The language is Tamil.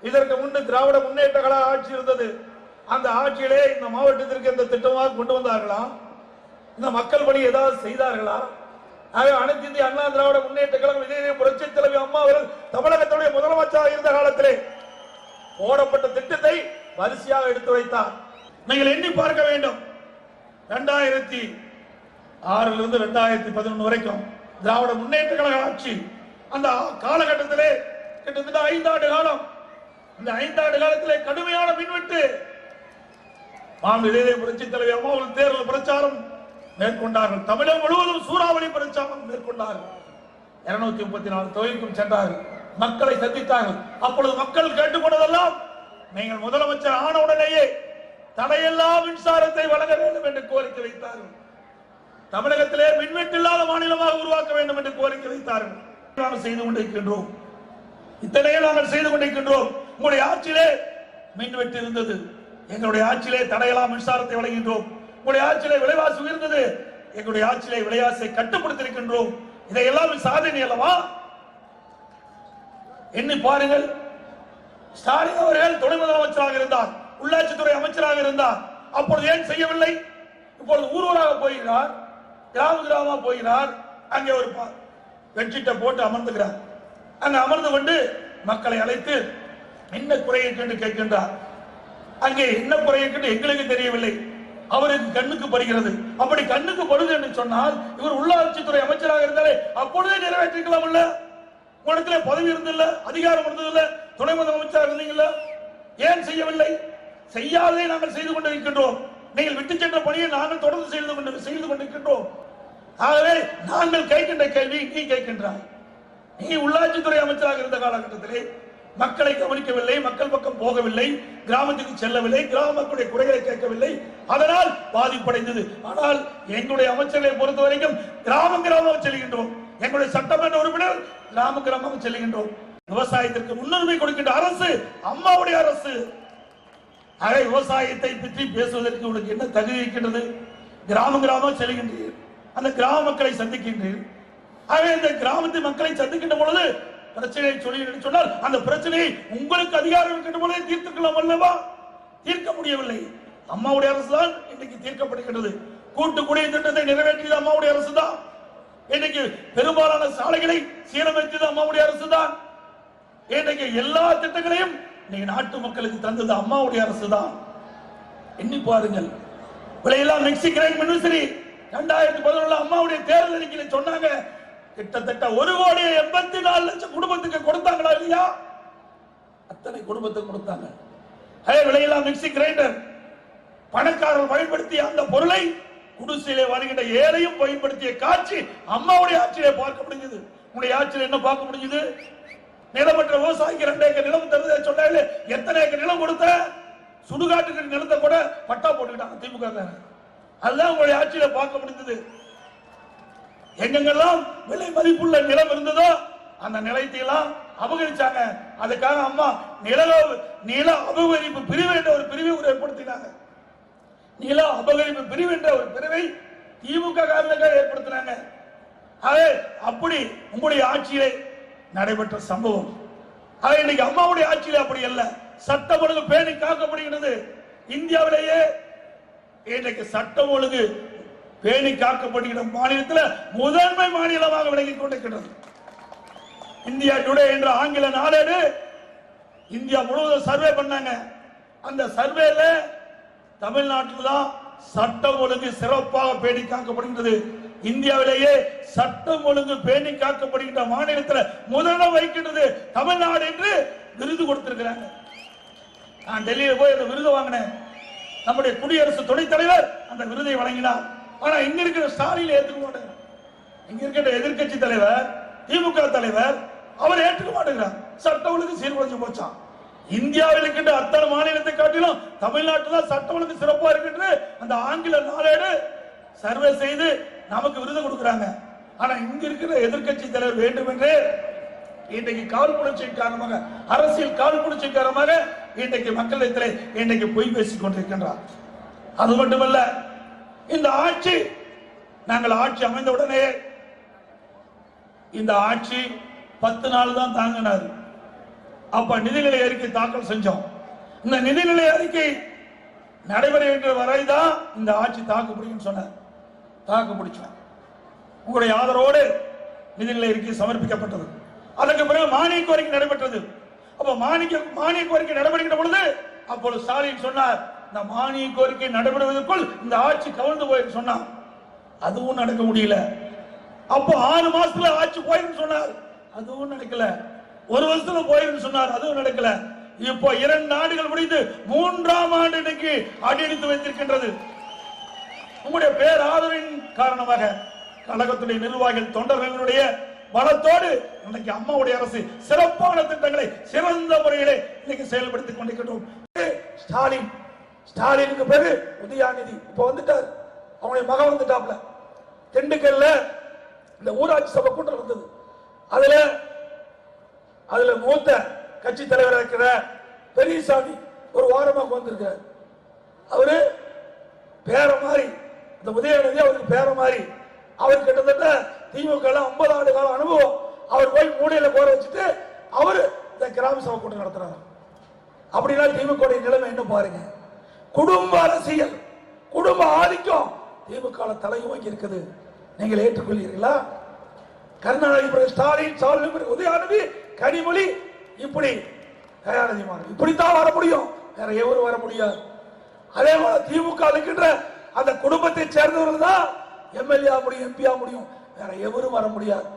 இதற்கு முன்பு திராவிட முன்னேற்ற கழக ஆட்சி இருந்தது. அந்த ஆட்சியிலே இந்த மாவட்டத்திற்கு இந்த திட்டமாக கொண்டு வந்தார்களா? இந்த மக்கள் பணி ஏதாவது செய்தார்களா? அனைத்து இந்திய அண்ணா திராவிட முன்னேற்ற கழகம் இதே புரட்சி தலைவி அம்மா அவர்கள் தமிழகத்துடைய முதலமைச்சராக இருந்த காலத்திலே போடப்பட்ட திட்டத்தை வரிசையாக எடுத்து வைத்தார். நீங்கள் எண்ணி பார்க்க வேண்டும். 2006 இருந்து 2011 வரைக்கும் திராவிட முன்னேற்ற கழக ஆட்சி. அந்த காலகட்டத்திலே கிட்டத்தட்ட 5 ஆண்டு காலம். இந்த 5 ஆண்டு காலத்திலே கடுமையான மின்வெட்டு. இதே புரட்சி தலைவி அம்மா அவர்கள் தேர்தல் பிரச்சாரம் மேற்கொண்டார்கள். தமிழகம் முழுவதும் சூறாவளி பிரச்சாரம் மேற்கொண்டார்கள். 234 தொகுதிக்கும் சென்றார்கள். மக்களை சந்தித்தார்கள். அப்பொழுது மக்கள் கேட்டுக்கொண்டதெல்லாம், நீங்கள் முதலமைச்சர் ஆன உடனேயே தடையில்லா மின்சாரத்தை வழங்க வேண்டும் என்று கோரிக்கை வைத்தார்கள். தமிழகத்திலே மின்வெட்டு இல்லாத மாநிலமாக உருவாக்க வேண்டும் என்று கோரிக்கை வைத்தார்கள். நாங்கள் செய்து கொண்டிருக்கின்றோம். இத்தனையும் நாங்கள் செய்து கொண்டிருக்கின்றோம். உங்களுடைய ஆட்சியிலே மின்வெட்டு இருந்தது, எங்களுடைய ஆட்சியிலே தடையில்லா மின்சாரத்தை வழங்குகின்றோம். உங்களுடைய ஆட்சியிலே விலைவாசி உயர்ந்தது, எங்களுடைய ஆட்சியிலே விலைவாசியை கட்டுப்படுத்தியிருக்கின்றோம். இதையெல்லாம் சாதனை அல்லவா? எண்ணி பாருங்கள். ஸ்டாலின் அவர்கள் துணை முதலமைச்சராக இருந்தார், உள்ளாட்சித்துறை அமைச்சராக இருந்தார். அப்பொழுது ஏன் செய்யவில்லை? இப்பொழுது ஊர்வலாக போகிறார், கிராம கிராமமாக போகிறார். அங்கே ஒரு பெட்ஷீட்டை போட்டு அமர்ந்துகிறார். அங்கே அமர்ந்து கொண்டு மக்களை அழைத்து என்ன குறையை கண்டு கேட்கின்றார். அங்கே என்ன குறையை கண்டு எங்களுக்கு தெரியவில்லை, அவருக்கு கண்ணுக்கு படுகிறது. அப்படி கண்ணுக்கு படுது என்று சொன்னால் இவர் உள்ளாட்சித்துறை அமைச்சராக இருந்தாலே அப்பொழுதே நிறைவேற்றிக்கலாம். இல்ல, உலகத்திலே பதவி இருந்தில்ல, அதிகாரம் இருந்ததில்ல, துணை முதலமைச்சர் இருந்தீங்கல்ல, ஏன் செய்யவில்லை? செய்யாததை நாங்கள் செய்து கொண்டிருக்கின்றோம். நீங்கள் விட்டு சென்ற பணியை நாங்கள் தொடர்ந்து செய்து கொண்டிருக்கின்றோம். ஆகவே நாங்கள் கேட்கின்ற கேள்வி நீ கேட்கின்றாய். நீ உள்ளாட்சித்துறை அமைச்சராக இருந்த காலகட்டத்திலே மக்களை கவனிக்கவில்லை, மக்கள் பக்கம் போகவில்லை, கிராமத்துக்கு செல்லவில்லை, கிராம மக்களுடைய குறைகளை கேட்கவில்லை. அதனால் பாதிப்படைந்தது. ஆனால் எங்களுடைய அமைச்சர்களை பொறுத்த வரைக்கும் கிராமம் கிராமமாக செல்கின்றோம். எங்களுடைய சட்டமன்ற உறுப்பினர் கிராம கிராமமாக செல்கின்றோம். விவசாயத்திற்கு முன்னுரிமை கொடுக்கின்ற அரசு அம்மாவுடைய அரசு. ஆக விவசாயத்தை பற்றி பேசுவதற்கு உங்களுக்கு என்ன தகுதி இருக்கின்றது? கிராம கிராமமாக செல்கின்றீர்கள், அந்த கிராம மக்களை சந்திக்கின்றீர்கள். ஆகவே இந்த கிராமத்து மக்களை சந்திக்கின்ற பொழுது பிரச்சனையை சொல்லி சொன்னால் அந்த பிரச்சனையை உங்களுக்கு அதிகாரம் இருக்கின்ற பொழுதே தீர்த்துக்கலாம் அல்லவா? தீர்க்க முடியவில்லை. அம்மாவுடைய அரசு தான் இன்னைக்கு தீர்க்கப்படுகின்றது. கூட்டு குடிநீர் திட்டத்தை நிறைவேற்றியது அம்மாவுடைய அரசு தான். இன்னைக்கு பெரும்பாலான சாலைகளை சீரமைத்தது அம்மாவுடைய அரசு தான். இன்னைக்கு எல்லா திட்டங்களையும் இன்னைக்கு நாட்டு மக்களுக்கு தந்தது அம்மாவுடைய அரசு தான். எண்ணி பாருங்கள். விலையெல்லாம் மிக்சி கிரைண்ட் மின்விசிறி 2011 அம்மாவுடைய தேர்தல் அறிக்கையில் சொன்னாங்க. கிட்டத்தட்ட 1,84,00,000 குடும்பத்துக்கு கொடுத்தாங்களா இல்லையா? அத்தனை குடும்பத்துக்கு கொடுத்தாங்க. விலையெல்லாம் மிக்சி கிரைண்டர் பணக்காரர்கள் பயன்படுத்திய அந்த பொருளை குடிசையிலே வருகின்ற ஏழையும் பயன்படுத்திய காட்சி அம்மாவுடைய ஆட்சியிலே பார்க்க முடிஞ்சது. உங்களுடைய ஆட்சியில் என்ன பார்க்க முடிஞ்சது? நிலமற்ற விவசாயிக்கு 2 ஏக்கர் நிலம் தருவதை சொன்னாலே எத்தனை ஏக்கர் நிலம் கொடுத்த? சுடுகாட்டுக்கு நிலத்தை கூட பட்டா போட்டுக்கிட்டாங்க திமுக. அதுதான் உங்களுடைய ஆட்சியில பார்க்க முடிந்தது. எங்கெங்கெல்லாம் விலை மதிப்புள்ள நிலம் இருந்ததோ அந்த நிலத்தை எல்லாம் அபகரிச்சாங்க. அதுக்காக அம்மா நில அபகரிப்பு பிரிவு என்ற ஒரு பிரிவை ஏற்படுத்தினாங்க. நில அபகரிப்பு பிரிவு என்ற ஒரு பிரிவை திமுக காரணமாக ஏற்படுத்தினாங்க. அப்படி உங்களுடைய ஆட்சியிலே நடைபெற்ற சம்பவம். இன்னைக்கு அம்மாவுடைய ஆட்சியிலே அப்படி அல்ல. சட்டம் ஒழுங்கு பேணி காக்கப்படுகிறது. இந்தியாவிலேயே இன்றைக்கு சட்டம் ஒழுங்கு பேணி காக்கப்படுகிற மாநிலத்தில் முதன்மை மாநிலமாக விலகிக் கொண்டிருக்கிறது. இந்தியா டுடே என்ற ஆங்கில நாளேடு இந்தியா முழுவதும் சர்வே பண்ணாங்க. அந்த சர்வேல தமிழ்நாட்டில் தான் சட்டம் ஒழுங்கு சிறப்பாக பேணி காக்கப்படுகிறது. இந்தியாவிலேயே சட்டம் ஒழுங்கு பேணி காக்கப்படுகின்ற மாநிலத்தில் முதலிடம் வைக்கின்றது தமிழ்நாடு என்று விருது கொடுத்திருக்கிறாங்க. நான் டெல்லியில் போய் அந்த விருது வாங்கினேன். நம்முடைய குடியரசு துணைத் தலைவர் அந்த விருதை வழங்கினார். ஆனா இங்க இருக்கிற ஸ்டாலின் ஏற்றுக்க மாட்டேங்க. இங்க இருக்கிற எதிர்கட்சி தலைவர் திமுக தலைவர் அவர் ஏற்றுக்க மாட்டேங்கிறார். சட்டம் ஒழுங்கு சீர்குலைஞ்சு போச்சான். இந்தியாவில் இருக்கின்ற அத்தனை மாநிலத்தை காட்டிலும் தமிழ்நாட்டில் சட்டம் ஒழுங்கு சிறப்பா இருக்கின்ற அந்த ஆங்கில நாளேடு சர்வே செய்து நமக்கு விருது கொடுக்கிறாங்க. ஆனா இங்க இருக்கிற எதிர்கட்சி தலைவர் வேண்டும் என்று இன்றைக்கு காழ்ப்புணர்ச்சி காரணமாக, அரசியல் காழ்ப்புணர்ச்சி காரணமாக இன்றைக்கு மக்களிடத்திலே இன்றைக்கு பொய் பேசிக் கொண்டிருக்கின்றார். அது மட்டுமல்ல, இந்த ஆட்சி நாங்கள் ஆட்சி அமைந்த உடனே இந்த ஆட்சி 10 நாள் தான் தாங்கினார். அப்ப நிதிநிலை அறிக்கை தாக்கல் செஞ்சோம். இந்த நிதிநிலை அறிக்கை நடைபெறுகின்ற வரைதான் இந்த ஆட்சி தாக்கு பிடிக்கும் சொன்னார். தாக்கு பிடிச்சோம். உங்களுடைய ஆதரவோடு நிதிநிலை அறிக்கை சமர்ப்பிக்கப்பட்டது. அதற்கு பிறகு மானிய கோரிக்கை நடைபெற்றது. அப்ப மானிய கோரிக்கை நடைபெறுகின்ற பொழுது அப்பொழுது ஸ்டாலின் சொன்னார், இந்த மானிய கோரிக்கை நடைபெறுவதற்குள் இந்த ஆட்சி கவிழ்ந்து போயிருக்கு சொன்னார். அதுவும் நடக்க முடியல. அப்போ 6 மாசத்துல ஆட்சி போயிருக்கு சொன்னார். அதுவும் நடக்கல. 1 வருஷத்துல போயிருக்கு சொன்னார். அதுவும் நடக்கல. இப்போ 2 ஆண்டுகள் முடிந்து 3ஆம் ஆண்டு இன்னைக்கு அடியெடுத்து வைத்திருக்கின்றது. உங்களுடைய பேராதரவின் காரணமாக கழகத்துடைய நிர்வாகிகள் தொண்டர்களுடைய பலத்தோடு இன்னைக்கு அம்மாவுடைய அரசு சிறப்பான திட்டங்களை சிறந்த முறையிலே இன்னைக்கு செயல்படுத்திக் கொண்டிருக்கிறோம். ஸ்டாலினுக்கு பிறகு உதயாநிதி இப்ப வந்துட்டார். அவங்களுடைய மகன் வந்துட்டாப்ல. திண்டுக்கல்ல இந்த ஊராட்சி சபை கூட்டம் வந்தது. அதுல மூத்த கட்சி தலைவர் இருக்கிற பெரியசாமி ஒரு வாரமாக வந்திருக்கார். அவரு பேர மாதிரி, இந்த உதயநிதி அவருக்கு பேர மாதிரி. அவர் கிட்டத்தட்ட திமுக 50 ஆண்டு கால அனுபவம். அவர் போய் மூலையில போற வச்சுட்டு அவரு இந்த கிராம சபை கூட்டம் நடத்துறாரு. அப்படின்னா திமுக நிலைமை என்ன பாருங்க. குடும்ப அரசியல், குடும்ப ஆதிக்கம் திமுக தலையோங்கி இருக்குது. நீங்கள் ஏற்றுக்கொள்கிறீர்களா? கருணாநிதி, ஸ்டாலின், உதயநிதி, கனிமொழி, இப்படி தயாநிதி மாறன் இப்படித்தான் வர முடியும். வேற எவரும் வர முடியாது. அதே போல திமுக இருக்கின்ற அந்த குடும்பத்தை சேர்ந்தவர்கள் தான் எம்எல்ஏ முடியும், எம்பி முடியும். வேற எவரும் வர முடியாது.